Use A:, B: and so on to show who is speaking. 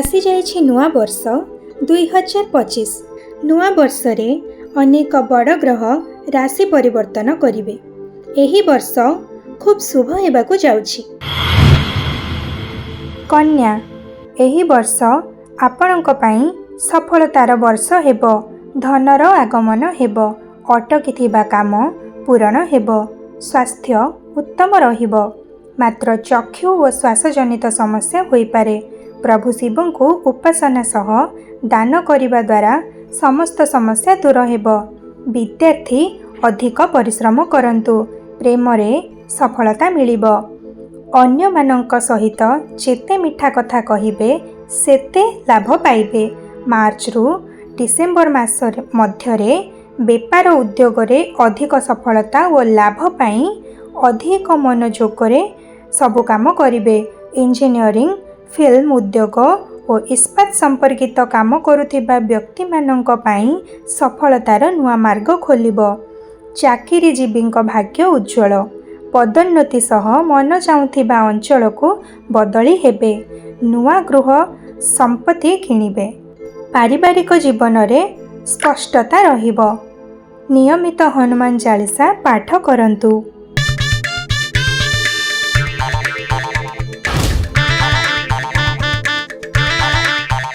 A: आसी जाइछि नुआ वर्ष 2025। नुआ वर्ष रे अनेक बड़ ग्रह राशि परिवर्तन करिवे। एही वर्ष खूब शुभ हेबाकु जाउछि। कन्या, एही वर्ष आपणक पई सफलतार वर्ष हेबो। धनर आगमन हेबो। अटकिथिबा काम पूरण हेबो। स्वास्थ्य उत्तम रहिबो। मात्र चक्षु और श्वासजनित समस्या होई पारे। प्रभु शिव को उपासना सह दान करिबा द्वारा समस्त समस्या दूर हेबो। विद्यार्थी अधिक परिश्रम करंतु। प्रेम रे सफलता मिलिबो। अन्य मानक सहित जेते मिठा कथा कहिबे सेते लाभ पाइबे। मार्च रु डिसेम्बर मास मध्यरे बेपार उद्योग रे अधिक सफलता और लाभ पाई अधिक मनोयोग रे सबु काम करिबे। इंजीनियरिंग, फिल्म उद्योग और इस्पात संपर्कित काम करुथिबा व्यक्ति मानक पाई सफलतार नुआ मार्ग खोलिबो। चाकरीजीवींक भाग्य उज्ज्वल। पदोन्नति सह मन चाहुथिबा अंचल को बदली हेबे। नुआ गृह संपत्ति किनिबे। पारिवारिक जीवन रे स्पष्टता रहिबो। नियमित हनुमान चालीसा पाठ करंतु।